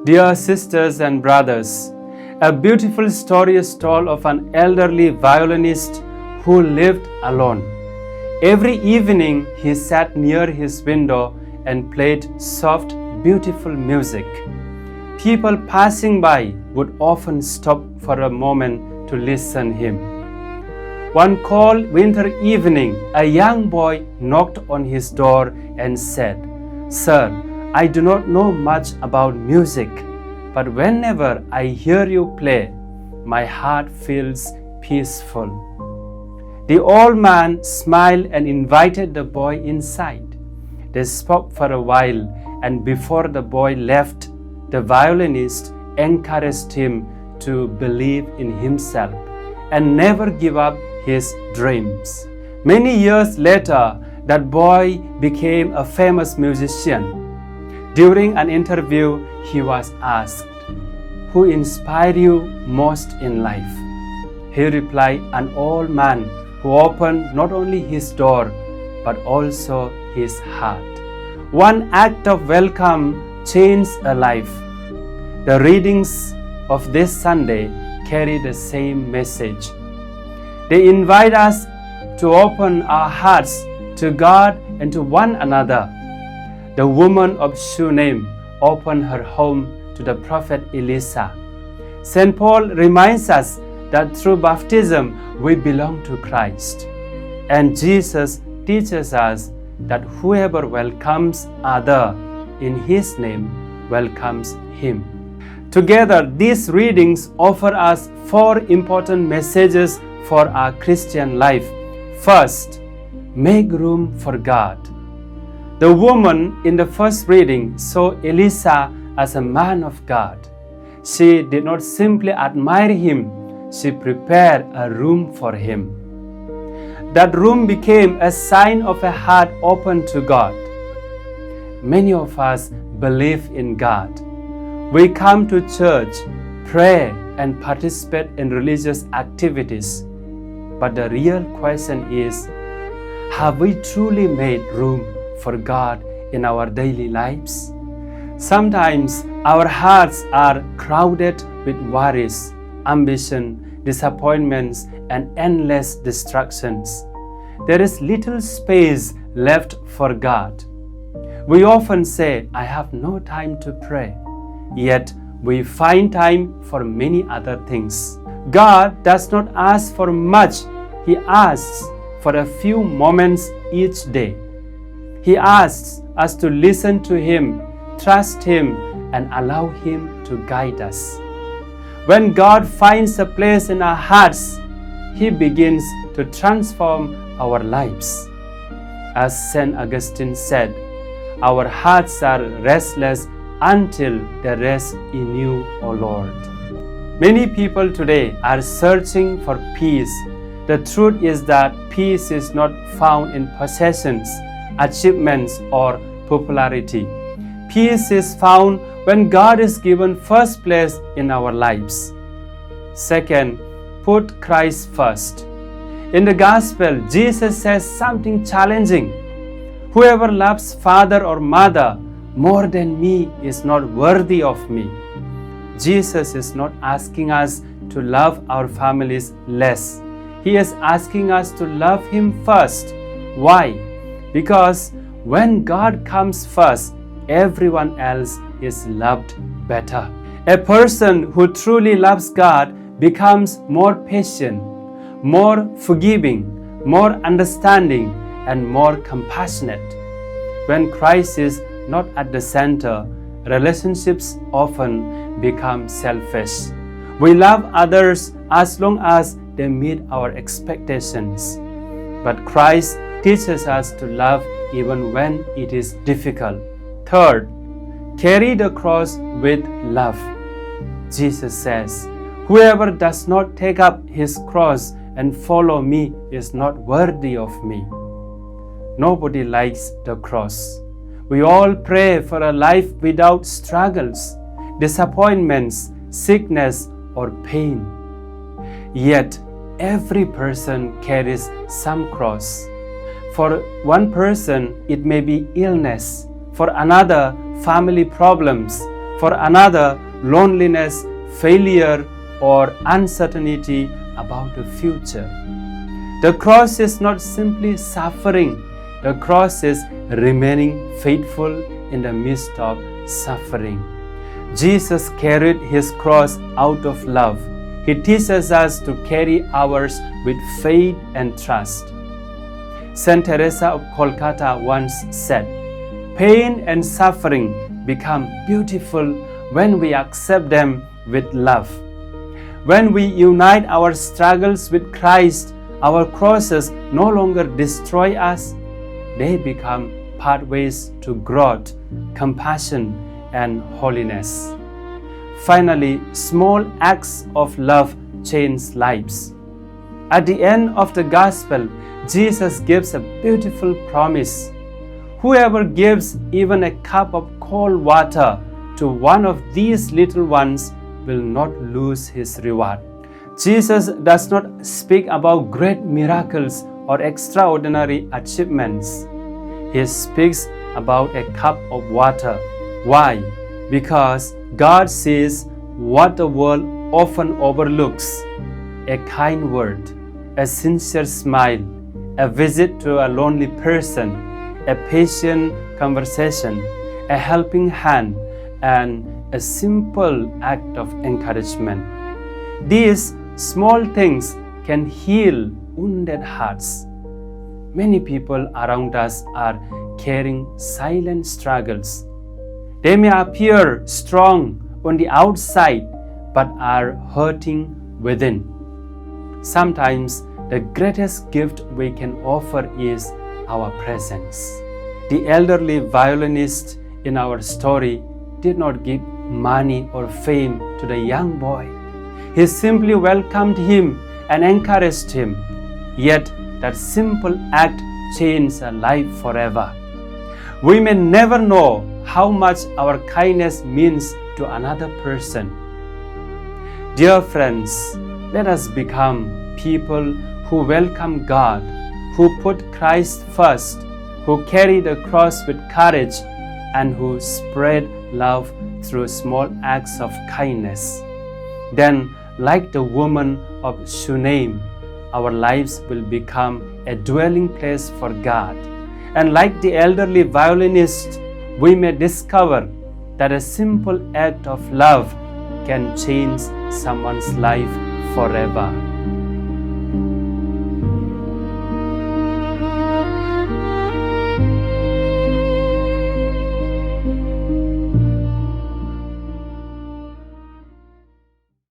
Dear sisters and brothers, a beautiful story is told of an elderly violinist who lived alone. Every evening he sat near his window and played soft, beautiful music. People passing by would often stop for a moment to listen to him. One cold winter evening, a young boy knocked on his door and said, "Sir, I do not know much about music, but whenever I hear you play, my heart feels peaceful." The old man smiled and invited the boy inside. They spoke for a while, and before the boy left, the violinist encouraged him to believe in himself and never give up his dreams. Many years later, that boy became a famous musician. During an interview, he was asked, "Who inspired you most in life?" He replied, "An old man who opened not only his door, but also his heart." One act of welcome changed a life. The readings of this Sunday carry the same message. They invite us to open our hearts to God and to one another. The woman of Shunem opened her home to the prophet Elisha. St. Paul reminds us that through baptism we belong to Christ. And Jesus teaches us that whoever welcomes other in His name welcomes Him. Together, these readings offer us four important messages for our Christian life. First, make room for God. The woman in the first reading saw Elisha as a man of God. She did not simply admire him, she prepared a room for him. That room became a sign of a heart open to God. Many of us believe in God. We come to church, pray, and participate in religious activities. But the real question is, have we truly made room for God in our daily lives? Sometimes our hearts are crowded with worries, ambition, disappointments, and endless distractions. There is little space left for God. We often say, "I have no time to pray," yet we find time for many other things. God does not ask for much. He asks for a few moments each day. He asks us to listen to Him, trust Him, and allow Him to guide us. When God finds a place in our hearts, He begins to transform our lives. As St. Augustine said, "Our hearts are restless until they rest in You, O Lord." Many people today are searching for peace. The truth is that peace is not found in possessions, achievements, or popularity. Peace is found when God is given first place in our lives. Second, put Christ first. In the Gospel, Jesus says something challenging. "Whoever loves father or mother more than me is not worthy of me." Jesus is not asking us to love our families less. He is asking us to love Him first. Why? Because when God comes first, everyone else is loved better. A person who truly loves God becomes more patient, more forgiving, more understanding, and more compassionate. When Christ is not at the center, relationships often become selfish. We love others as long as they meet our expectations. But Christ teaches us to love even when it is difficult. Third, carry the cross with love. Jesus says, "Whoever does not take up his cross and follow me is not worthy of me." Nobody likes the cross. We all pray for a life without struggles, disappointments, sickness, or pain. Yet, every person carries some cross. For one person, it may be illness. For another, family problems. For another, loneliness, failure, or uncertainty about the future. The cross is not simply suffering, the cross is remaining faithful in the midst of suffering. Jesus carried his cross out of love. He teaches us to carry ours with faith and trust. Saint Teresa of Calcutta once said, "Pain and suffering become beautiful when we accept them with love." When we unite our struggles with Christ, our crosses no longer destroy us, they become pathways to growth, compassion, and holiness. Finally, small acts of love change lives. At the end of the Gospel, Jesus gives a beautiful promise. Whoever gives even a cup of cold water to one of these little ones will not lose his reward. Jesus does not speak about great miracles or extraordinary achievements. He speaks about a cup of water. Why? Because God sees what the world often overlooks: a kind word, a sincere smile, a visit to a lonely person, a patient conversation, a helping hand, and a simple act of encouragement. These small things can heal wounded hearts. Many people around us are carrying silent struggles. They may appear strong on the outside, but are hurting within. Sometimes the greatest gift we can offer is our presence. The elderly violinist in our story did not give money or fame to the young boy. He simply welcomed him and encouraged him. Yet that simple act changed a life forever. We may never know how much our kindness means to another person. Dear friends, let us become people who welcome God, who put Christ first, who carry the cross with courage, and who spread love through small acts of kindness. Then, like the woman of Shunem, our lives will become a dwelling place for God. And like the elderly violinist, we may discover that a simple act of love can change someone's life forever.